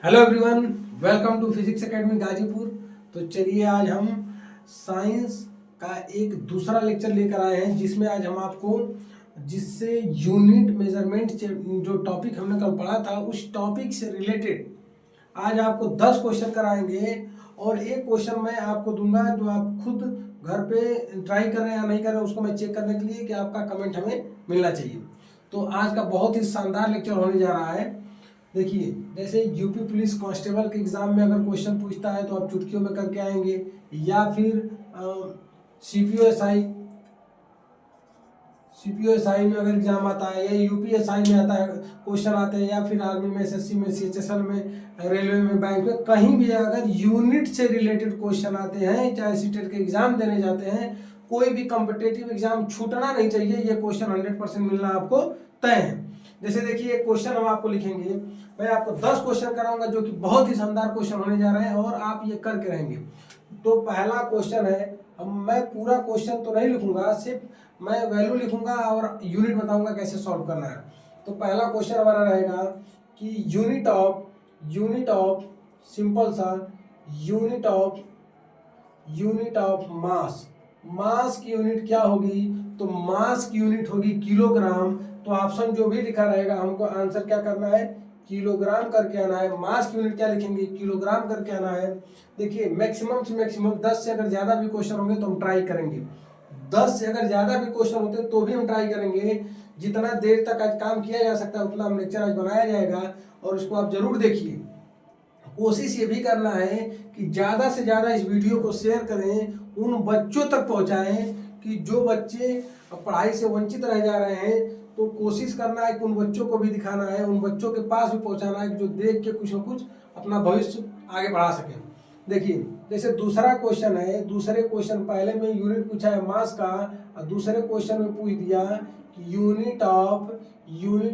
Hello everyone, welcome to physics academy Ghazipur. तो चलिए आज हम साइंस का एक दूसरा लेक्चर लेकर आए हैं जिसमें आज हम आपको जिससे यूनिट मेजरमेंट जो टॉपिक हमने कल पढ़ा था उस टॉपिक से रिलेटेड आज आपको 10 क्वेश्चन कराएंगे और एक क्वेश्चन मैं आपको दूंगा जो आप खुद घर पे ट्राई कर रहे हैं या नहीं कर रहे हैं उसको मैं चेक करने के लिए कि आपका कमेंट हमें मिलना चाहिए। तो आज का बहुत ही शानदार लेक्चर होने जा रहा है। देखिए, जैसे यूपी पुलिस कांस्टेबल के एग्जाम में अगर क्वेश्चन पूछता है तो आप चुटकियों में करके आएंगे, या फिर सीपीओएसआई सीपीओएसआई में अगर एग्जाम आता है या यूपीएसआई में आता है क्वेश्चन आते हैं, या फिर आर्मी में, एसएससी में, सीएचएसएल में, रेलवे में, बैंक में, कहीं भी अगर यूनिट से रिलेटेड क्वेश्चन आते हैं, चाहे सीटेट के एग्जाम देने जाते हैं, कोई भी कॉम्पिटेटिव एग्जाम छूटना नहीं चाहिए। ये क्वेश्चन 100% मिलना आपको तय है। जैसे देखिए, एक क्वेश्चन हम आपको लिखेंगे, मैं आपको 10 क्वेश्चन कराऊंगा जो कि बहुत ही शानदार क्वेश्चन होने जा रहे हैं और आप ये करके रहेंगे। तो पहला क्वेश्चन है, अब मैं पूरा क्वेश्चन तो नहीं लिखूंगा, सिर्फ मैं वैल्यू लिखूंगा और यूनिट बताऊंगा कैसे सॉल्व करना है। तो पहला क्वेश्चन हमारा रहेगा कि यूनिट ऑफ सिंपल सा यूनिट ऑफ मास की यूनिट क्या होगी? तो मास की यूनिट होगी किलोग्राम। तो ऑप्शन जो भी लिखा रहेगा हमको आंसर क्या करना है? किलोग्राम करके आना है। मास की यूनिट क्या लिखेंगे? किलोग्राम करके आना है। देखिए, मैक्सिमम से मैक्सिमम 10 से अगर ज़्यादा भी क्वेश्चन होंगे तो हम ट्राई करेंगे। 10 से अगर ज़्यादा भी क्वेश्चन होते हैं तो भी हम ट्राई करेंगे। जितना देर तक आज काम किया जा सकता है उतना हम लेक्चर आज बनाया जाएगा और उसको आप जरूर देखिए। कोशिश ये भी करना है कि ज़्यादा से ज़्यादा इस वीडियो को शेयर करें, उन बच्चों तक पहुंचाएं कि जो बच्चे पढ़ाई से वंचित रह जा रहे हैं। तो कोशिश करना है कि उन बच्चों को भी दिखाना है, उन बच्चों के पास भी पहुंचाना है कि जो देख के कुछ न कुछ अपना भविष्य आगे बढ़ा सकें। देखिए, जैसे दूसरा क्वेश्चन है, दूसरे क्वेश्चन पहले में यूनिट पूछा है मास का और दूसरे क्वेश्चन में पूछ दिया कि यूनिट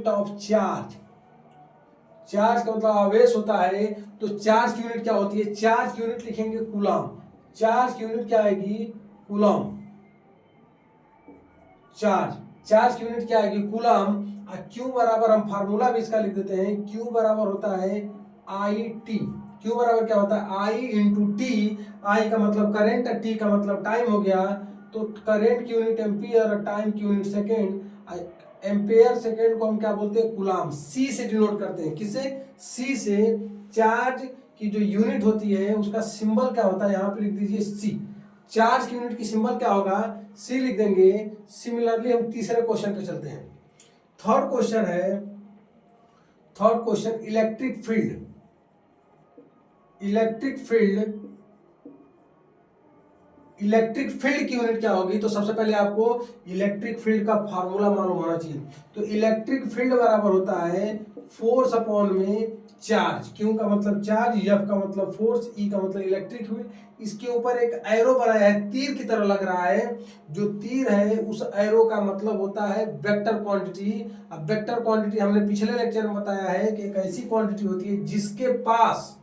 ऑफ चार्ज का मतलब आवेश होता है। तो चार्ज की यूनिट क्या होती है? चार्ज की यूनिट लिखेंगे कूलम। चार्ज की यूनिट क्या आएगी? कूलम। चार्ज की यूनिट क्या आएगी? कूलम। और क्यू बराबर, हम फार्मूला भी इसका लिख देते हैं, क्यू बराबर होता है आई टी। क्यू बराबर क्या होता है? आई इंटू टी। आई का मतलब करंट, टी का मतलब टाइम हो गया। तो करंट की यूनिट एम्पियर और टाइम की यूनिट सेकेंड। एम्पेयर सेकेंड को हम क्या बोलते हैं? कूलम। सी से डिनोट करते हैं। किसे? सी से। चार्ज की जो यूनिट होती है उसका सिंबल क्या होता है? यहाँ पे लिख दीजिए सी। चार्ज की यूनिट की सिंबल क्या होगा? सी लिख देंगे। सिमिलरली हम तीसरे क्वेश्चन पे चलते हैं। थर्ड क्वेश्चन इलेक्ट्रिक फील्ड की यूनिट क्या होगी? तो सबसे पहले आपको इलेक्ट्रिक फील्ड का फार्मूला मालूम होना चाहिए। तो इलेक्ट्रिक फील्ड बराबर होता है फोर्स अपॉन में चार्ज। क्यू का मतलब चार्ज, एफ का मतलब फोर्स, ई का मतलब इलेक्ट्रिक फील्ड। इसके ऊपर एक एरो बनाया है, तीर की तरह लग रहा है। जो तीर है उस एरो का मतलब होता है वेक्टर क्वांटिटी। अब वेक्टर क्वांटिटी हमने पिछले लेक्चर में बताया है कि एक ऐसी क्वांटिटी होती है जिसके पास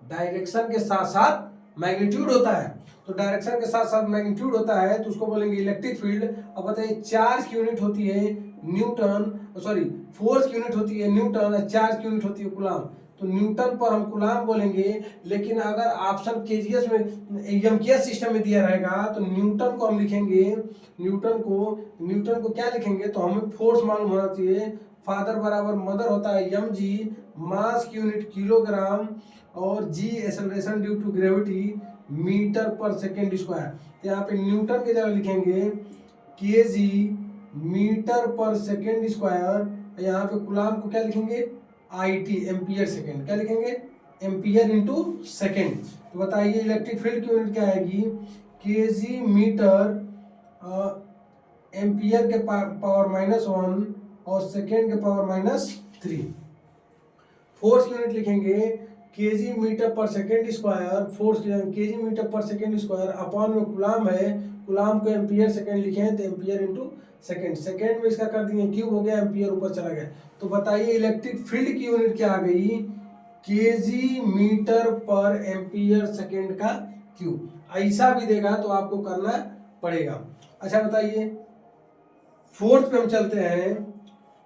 डायरेक्शन के साथ साथ मैग्नीट्यूड होता है। तो डायरेक्शन के साथ साथ मैग्नीट्यूड होता है तो उसको बोलेंगे इलेक्ट्रिक फील्ड। अब बताइए, चार्ज की यूनिट होती है न्यूटन, सॉरी फोर्स की यूनिट होती है न्यूटन और चार्ज की यूनिट होती है कूलम। तो न्यूटन पर हम कूलम बोलेंगे, लेकिन अगर ऑप्शन केजीएस में एमकेएस सिस्टम में दिया रहेगा तो न्यूटन को हम लिखेंगे, न्यूटन को क्या लिखेंगे? तो हमें फोर्स मालूम होना चाहिए। फादर बराबर मदर होता है एम जी, मास की यूनिट किलोग्राम और g acceleration due to gravity metre per second square. तो यहाँ पे न्यूटन की जगह लिखेंगे kg metre per second square. यहाँ पे कूलम को क्या लिखेंगे? I T ampere second. क्या लिखेंगे? Ampere into second. तो बताइए इलेक्ट्रिक फील्ड की यूनिट क्या आएगी? केजी मीटर एम्पियर के पावर -1 और सेकेंड के पावर -3। फोर्स यूनिट लिखेंगे kg metre per second square. Force kg metre per second square upon में कूलम है, कूलम को एम्पियर सेकेंड लिखे तो एम्पियर इंटू सेकेंड। सेकेंड में इसका कर दिए क्यूब हो गया, एम्पियर ऊपर चला गया। तो बताइए इलेक्ट्रिक फील्ड की यूनिट क्या आ गई? केजी मीटर पर एम्पियर सेकेंड का क्यूब। ऐसा भी देगा तो आपको करना पड़ेगा। अच्छा बताइए, फोर्थ पे हम चलते हैं।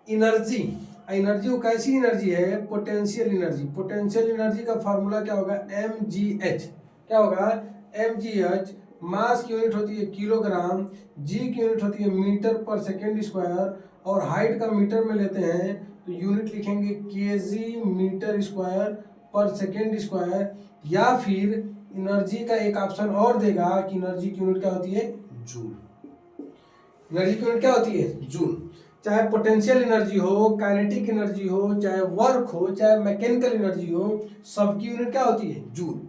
एनर्जी एनर्जी वो कैसी एनर्जी है, पोटेंशियल एनर्जी। पोटेंशियल एनर्जी का फार्मूला क्या होगा, mgh। क्या होगा, mgh। मास की यूनिट होती है किलोग्राम, जी की यूनिट होती है मीटर पर सेकेंड स्क्वायर, और हाइट का मीटर में लेते हैं तो यूनिट लिखेंगे kg metre square per second square. या फिर एनर्जी का एक ऑप्शन और देगा कि एनर्जी की यूनिट क्या होती है, जूल। एनर्जी की यूनिट क्या होती है, जूल। चाहे पोटेंशियल एनर्जी हो, काइनेटिक एनर्जी हो, चाहे वर्क हो, चाहे मैकेनिकल एनर्जी हो, सबकी यूनिट क्या होती है, जूल।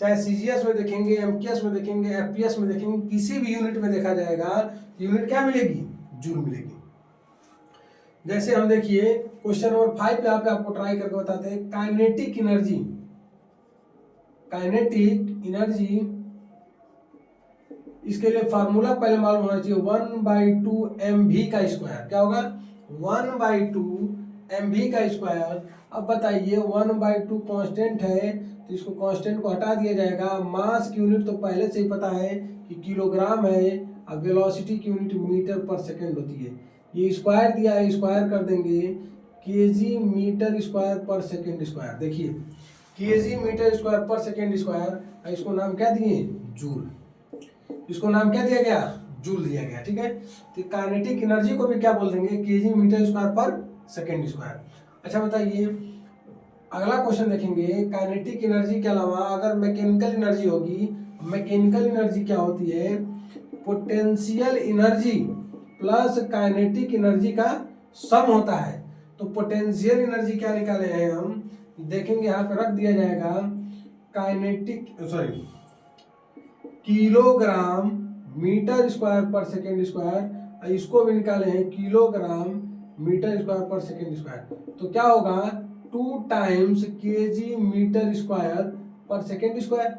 चाहे सीजीएस में देखेंगे, एमकेएस में देखेंगे, एफपीएस में देखेंगे, किसी भी यूनिट में देखा जाएगा, यूनिट क्या मिलेगी, जूल मिलेगी। जैसे हम देखिए क्वेश्चन नंबर 5 यहाँ पे आपको ट्राई करके बताते हैं। काइनेटिक एनर्जी, काइनेटिक एनर्जी, इसके लिए फार्मूला पहले मालूम होना चाहिए, 1/2 mv का स्क्वायर। क्या होगा, 1/2 mv का स्क्वायर। अब बताइए 1/2 कांस्टेंट है तो इसको कांस्टेंट को हटा दिया जाएगा। मास की यूनिट तो पहले से ही पता है कि किलोग्राम है, अब वेलोसिटी की यूनिट मीटर पर सेकेंड होती है। ये स्क्वायर दिया है, स्क्वायर कर देंगे, KG metre square per second square. देखिए KG metre square per second square, इसको नाम क्या दिए, जूल। इसको नाम क्या दिया गया, जूल दिया गया। ठीक है, तो काइनेटिक एनर्जी को भी क्या बोल देंगे, KG metre square per second square. अच्छा बताइए अगला क्वेश्चन देखेंगे। काइनेटिक एनर्जी के अलावा अगर मैकेनिकल एनर्जी होगी, मैकेनिकल एनर्जी क्या होती है, potential energy plus kinetic energy का सम होता है। तो पोटेंशियल एनर्जी क्या निकाले हैं हम, देखेंगे यहाँ पे रख दिया जाएगा, kinetic sorry kilogram metre square per second square, इसको भी निकाले हैं kilogram metre square per second square. तो क्या होगा, 2 times KG metre square per second square.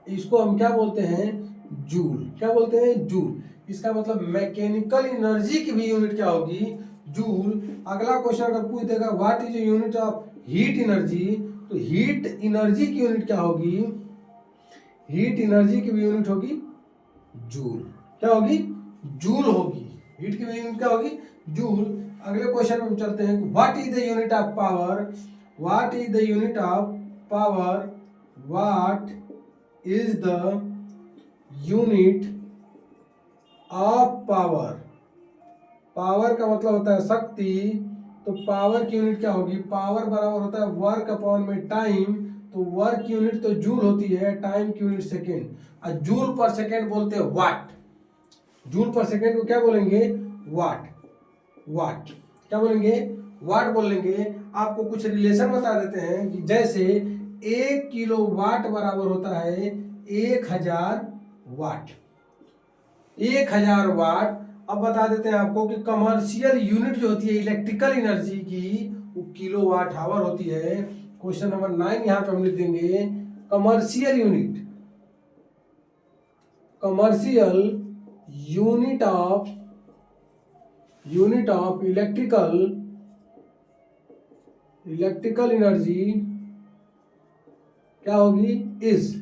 इसको हम क्या बोलते हैं, जूल। क्या बोलते हैं, जूल। इसका मतलब मैकेनिकल एनर्जी की भी यूनिट क्या होगी, जूल। अगला क्वेश्चन अगर पूछ देगा what is unit of heat energy, तो हीट एनर्जी की यूनिट क्या होगी, हीट एनर्जी की भी यूनिट होगी जूल। क्या होगी, जूल होगी। हीट की भी यूनिट क्या होगी, जूल। अगले क्वेश्चन में हम चलते हैं, what is the unit of power, what is the unit of power, what is the unit of power. Power का मतलब होता है शक्ति, तो पावर की यूनिट क्या होगी, पावर बराबर होता है वर्क अपॉन में टाइम। तो वर्क की यूनिट तो जूल होती है, टाइम की यूनिट सेकेंड, और जूल पर सेकेंड बोलते हैं वाट। जूल पर सेकेंड को क्या बोलेंगे, वाट। वाट क्या बोलेंगे, वाट बोलेंगे। आपको कुछ रिलेशन बता देते हैं कि जैसे 1 किलो वाट बराबर होता है 1000 वाट। 1000 वाट। अब बता देते हैं आपको कि कमर्शियल यूनिट जो होती है इलेक्ट्रिकल एनर्जी की, वो किलो वाट आवर होती है। क्वेश्चन नंबर 9 यहाँ पे हम लिख देंगे, commercial unit, commercial unit of electrical energy क्या होगी, इस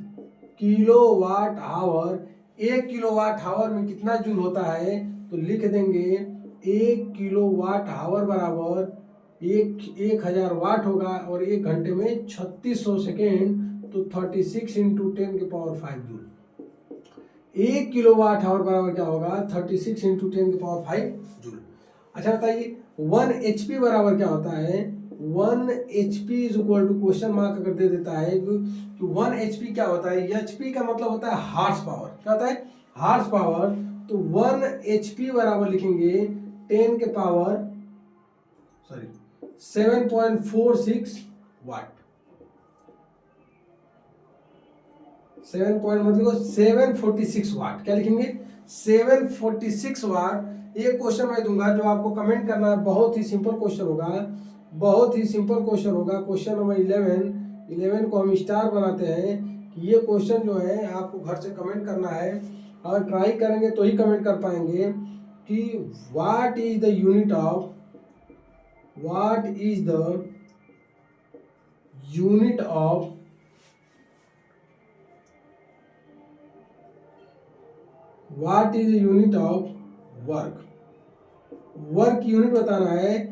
kilo watt hour. 1 kilo watt hour में कितना जूल होता है, तो लिख देंगे 1 किलो वाट आवर बराबर 1000 वाट होगा, और 1 घंटे में 3600 सेकेंड, तो 36 इंटू 10 के power 5 joule. 1 kilo watt hour बराबर क्या होगा, 36 इंटू 10 के पावर 5 जूल। अच्छा बताइए 1 HP बराबर क्या होता है, 1 HP is equal to, question mark अगर दे देता है कि 1 HP क्या होता है, HP का मतलब होता है हार्स पावर। क्या होता है, हार्स पावर। तो 1 HP बराबर लिखेंगे 10 के पावर 7.46 वाट। 746 वाट। क्या लिखेंगे, 746 वाट। ये क्वेश्चन मैं दूंगा जो आपको कमेंट करना है, बहुत ही सिंपल क्वेश्चन होगा, बहुत ही सिंपल क्वेश्चन होगा। क्वेश्चन नंबर 11 को हम स्टार बनाते हैं कि ये क्वेश्चन जो है आपको घर से कमेंट करना है, और ट्राई करेंगे तो ही कमेंट कर पाएंगे कि what is the unit of what is the unit of work. Work unit बताना है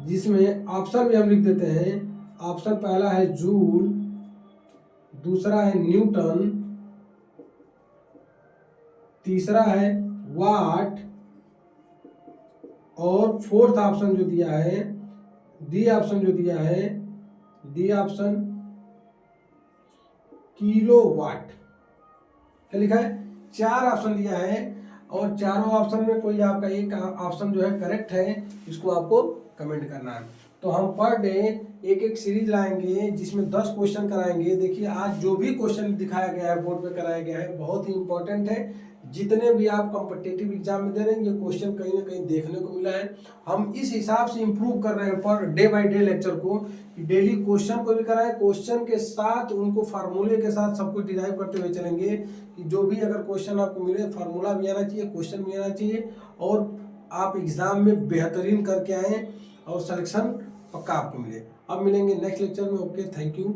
जिसमें ऑप्शन भी हम लिख देते हैं। ऑप्शन पहला है जूल, दूसरा है न्यूटन, तीसरा है वाट, और फोर्थ ऑप्शन जो दिया है, डी ऑप्शन जो दिया है, डी ऑप्शन किलोवाट। क्या लिखा है? 4 ऑप्शन दिया है और चारों ऑप्शन में कोई आपका एक ऑप्शन जो है करेक्ट है, इसको आपको कमेंट करना है। तो हम पर डे एक एक सीरीज लाएंगे जिसमें 10 क्वेश्चन कराएंगे। देखिए आज जो भी क्वेश्चन दिखाया गया है, बोर्ड पे कराया गया है, बहुत ही इंपॉर्टेंट है। जितने भी आप कॉम्पिटिटिव एग्जाम में दे रहे हैं, ये क्वेश्चन कहीं ना कहीं देखने को मिला है। हम इस हिसाब से इम्प्रूव कर रहे हैं per day by day lecture को, कि डेली क्वेश्चन को भी कराएं, क्वेश्चन के साथ उनको फार्मूले के साथ सब कुछ डिराइव करते हुए चलेंगे, कि जो भी अगर क्वेश्चन आपको मिले फार्मूला भी आना चाहिए, क्वेश्चन भी आना चाहिए, और आप एग्जाम में बेहतरीन करके आएँ और सिलेक्शन पक्का आपको मिले। अब मिलेंगे नेक्स्ट लेक्चर में। Okay, thank you.